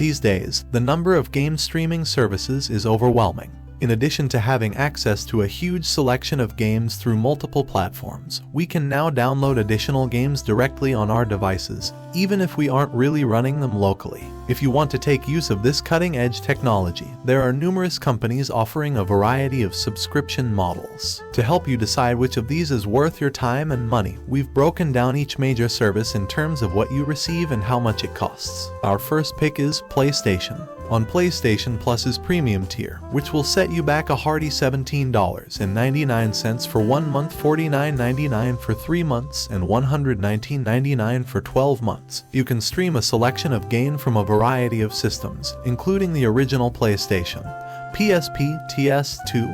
These days, the number of game streaming services is overwhelming. In addition to having access to a huge selection of games through multiple platforms, we can now download additional games directly on our devices, even if we aren't really running them locally. If you want to take use of this cutting-edge technology, there are numerous companies offering a variety of subscription models. To help you decide which of these is worth your time and money, we've broken down each major service in terms of what you receive and how much it costs. Our first pick is PlayStation. On PlayStation Plus's premium tier, which will set you back a hearty $17.99 for 1 month, $49.99 for 3 months, and $119.99 for 12 months. You can stream a selection of games from a variety of systems, including the original PlayStation, PSP, PS2,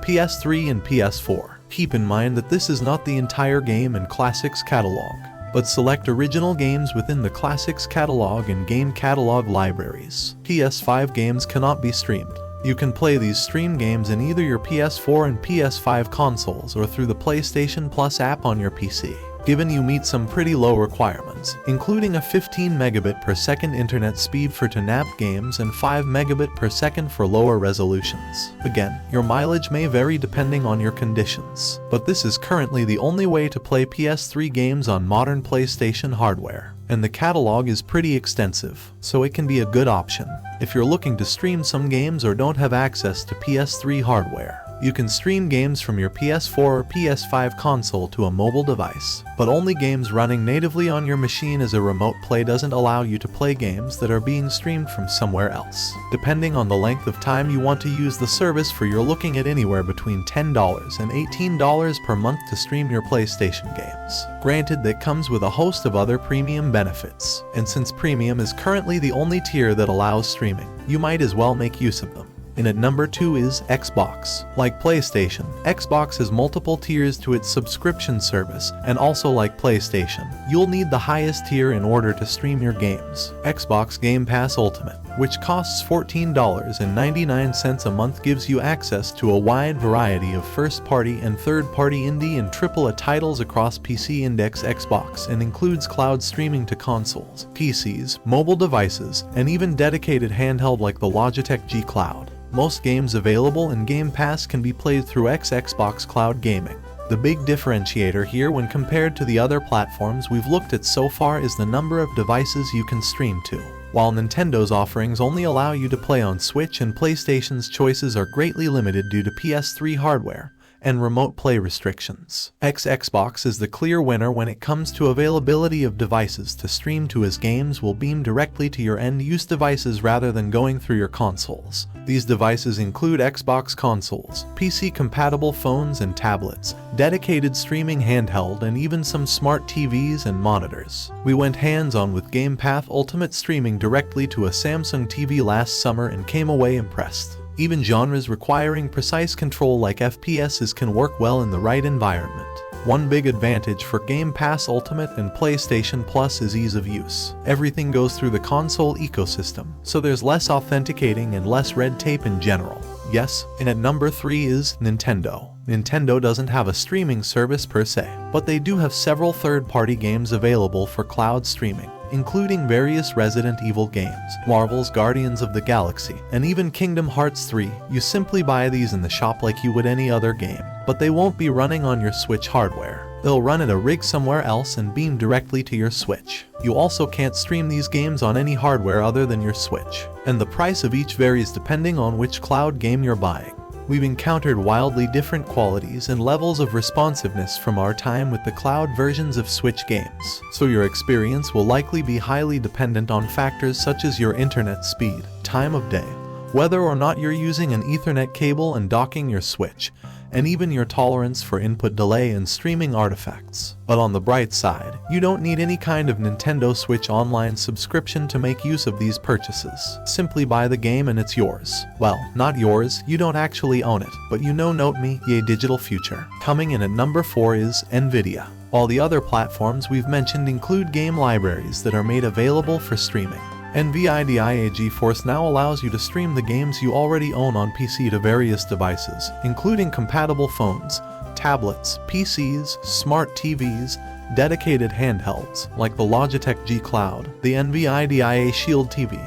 PS3, and PS4. Keep in mind that this is not the entire Game and Classics catalog, but select original games within the Classics catalog and Game catalog libraries. PS5 games cannot be streamed. You can play these stream games in either your PS4 and PS5 consoles or through the PlayStation Plus app on your PC. Given you meet some pretty low requirements, including a 15 megabit per second internet speed for TNAP games and 5 megabit per second for lower resolutions. Again, your mileage may vary depending on your conditions, but this is currently the only way to play PS3 games on modern PlayStation hardware, and the catalog is pretty extensive, so it can be a good option. If you're looking to stream some games or don't have access to PS3 hardware, you can stream games from your PS4 or PS5 console to a mobile device, but only games running natively on your machine as a remote play doesn't allow you to play games that are being streamed from somewhere else. Depending on the length of time you want to use the service for, you're looking at anywhere between $10 and $18 per month to stream your PlayStation games. Granted, that comes with a host of other premium benefits, and since premium is currently the only tier that allows streaming, you might as well make use of them. And at number 2 is Xbox. Like PlayStation, Xbox has multiple tiers to its subscription service, and also like PlayStation, you'll need the highest tier in order to stream your games. Xbox Game Pass Ultimate, which costs $14.99 a month, gives you access to a wide variety of first-party and third-party indie and AAA titles across PC Index Xbox, and includes cloud streaming to consoles, PCs, mobile devices, and even dedicated handheld like the Logitech G Cloud. Most games available in Game Pass can be played through Xbox Cloud Gaming. The big differentiator here when compared to the other platforms we've looked at so far is the number of devices you can stream to. While Nintendo's offerings only allow you to play on Switch, and PlayStation's choices are greatly limited due to PS3 hardware and remote play restrictions. Xbox is the clear winner when it comes to availability of devices to stream to, as games will beam directly to your end-use devices rather than going through your consoles. These devices include Xbox consoles, PC-compatible phones and tablets, dedicated streaming handheld, and even some smart TVs and monitors. We went hands-on with Game Pass Ultimate streaming directly to a Samsung TV last summer and came away impressed. Even genres requiring precise control like FPSs can work well in the right environment. One big advantage for Game Pass Ultimate and PlayStation Plus is ease of use. Everything goes through the console ecosystem, so there's less authenticating and less red tape in general. Yes, and at number 3 is Nintendo. Nintendo doesn't have a streaming service per se, but they do have several third-party games available for cloud streaming, including various Resident Evil games, Marvel's Guardians of the Galaxy, and even Kingdom Hearts 3. You simply buy these in the shop like you would any other game, but they won't be running on your Switch hardware. They'll run at a rig somewhere else and beam directly to your Switch. You also can't stream these games on any hardware other than your Switch, and the price of each varies depending on which cloud game you're buying. We've encountered wildly different qualities and levels of responsiveness from our time with the cloud versions of Switch games, so your experience will likely be highly dependent on factors such as your internet speed, time of day, whether or not you're using an Ethernet cable and docking your Switch, and even your tolerance for input delay and streaming artifacts. But on the bright side, you don't need any kind of Nintendo Switch Online subscription to make use of these purchases. Simply buy the game and it's yours. Well, not yours, you don't actually own it, but you know, note me, yay digital future. Coming in at number 4 is Nvidia. All the other platforms we've mentioned include game libraries that are made available for streaming. NVIDIA GeForce now allows you to stream the games you already own on PC to various devices, including compatible phones, tablets, PCs, smart TVs, dedicated handhelds like the Logitech G Cloud, the NVIDIA Shield TV,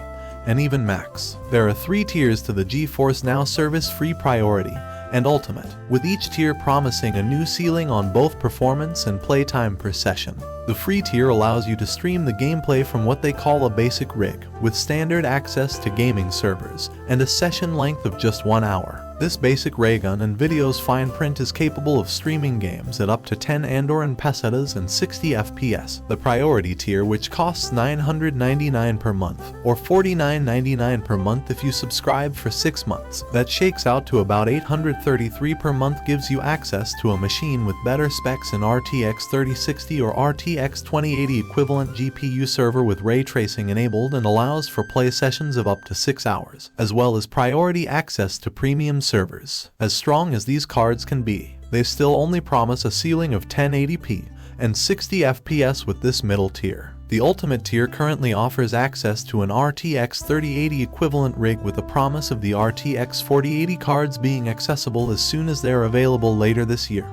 and even Max. There are 3 tiers to the GeForce Now service: Free, Priority, and Ultimate, with each tier promising a new ceiling on both performance and playtime per session. The free tier allows you to stream the gameplay from what they call a basic rig, with standard access to gaming servers, and a session length of just 1 hour. This basic raygun and video's fine print is capable of streaming games at up to 10 Andorran pesetas and 60 FPS. The priority tier, which costs $999 per month, or $49.99 per month if you subscribe for 6 months, that shakes out to about $833 per month, gives you access to a machine with better specs, an RTX 3060 or RTX 2080 equivalent GPU server with ray tracing enabled, and allows for play sessions of up to 6 hours, as well as priority access to premium servers. As strong as these cards can be, they still only promise a ceiling of 1080p and 60 FPS with this middle tier. The Ultimate tier currently offers access to an RTX 3080 equivalent rig with a promise of the RTX 4080 cards being accessible as soon as they're available later this year,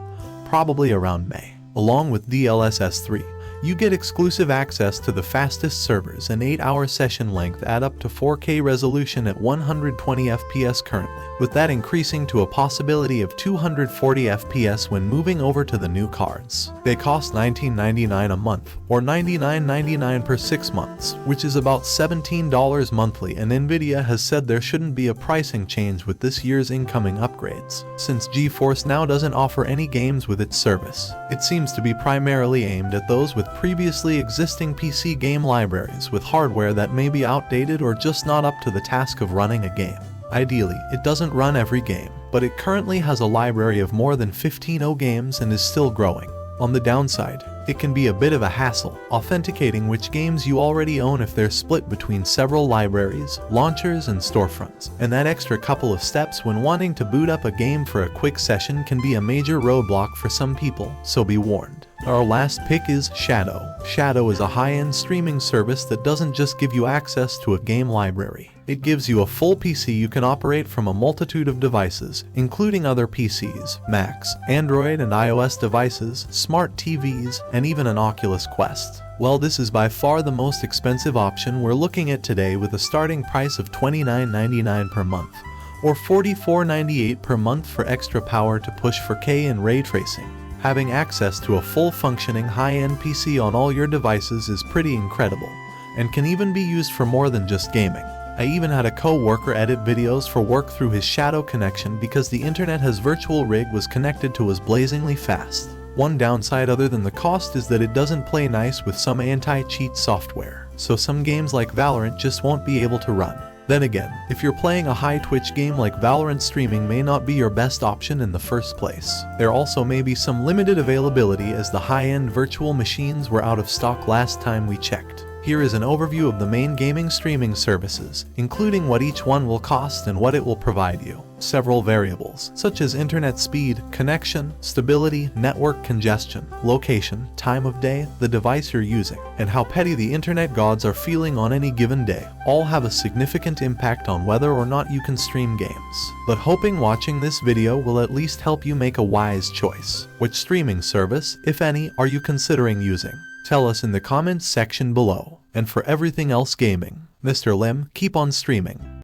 probably around May. Along with DLSS 3, you get exclusive access to the fastest servers, an 8-hour session length at up to 4K resolution at 120 FPS currently, with that increasing to a possibility of 240 FPS when moving over to the new cards. They cost $19.99 a month, or $99.99 per 6 months, which is about $17 monthly, and Nvidia has said there shouldn't be a pricing change with this year's incoming upgrades. Since GeForce Now doesn't offer any games with its service, it seems to be primarily aimed at those with previously existing PC game libraries with hardware that may be outdated or just not up to the task of running a game. Ideally, it doesn't run every game, but it currently has a library of more than 15 games and is still growing. On the downside, it can be a bit of a hassle authenticating which games you already own if they're split between several libraries, launchers, and storefronts, and that extra couple of steps when wanting to boot up a game for a quick session can be a major roadblock for some people, so be warned. Our last pick is Shadow. Shadow is a high-end streaming service that doesn't just give you access to a game library. It gives you a full PC you can operate from a multitude of devices, including other PCs, Macs, Android and iOS devices, smart TVs, and even an Oculus Quest. Well, this is by far the most expensive option we're looking at today, with a starting price of $29.99 per month, or $44.98 per month for extra power to push 4K and ray tracing. Having access to a full functioning high-end PC on all your devices is pretty incredible, and can even be used for more than just gaming. I even had a co-worker edit videos for work through his Shadow connection because the internet his virtual rig was connected to was blazingly fast. One downside other than the cost is that it doesn't play nice with some anti-cheat software, so some games like Valorant just won't be able to run. Then again, if you're playing a high Twitch game like Valorant, streaming may not be your best option in the first place. There also may be some limited availability as the high-end virtual machines were out of stock last time we checked. Here is an overview of the main gaming streaming services, including what each one will cost and what it will provide you. Several variables, such as internet speed, connection, stability, network congestion, location, time of day, the device you're using, and how petty the internet gods are feeling on any given day, all have a significant impact on whether or not you can stream games. But hoping watching this video will at least help you make a wise choice. Which streaming service, if any, are you considering using? Tell us in the comments section below. And for everything else gaming, Mr. Lim, keep on streaming.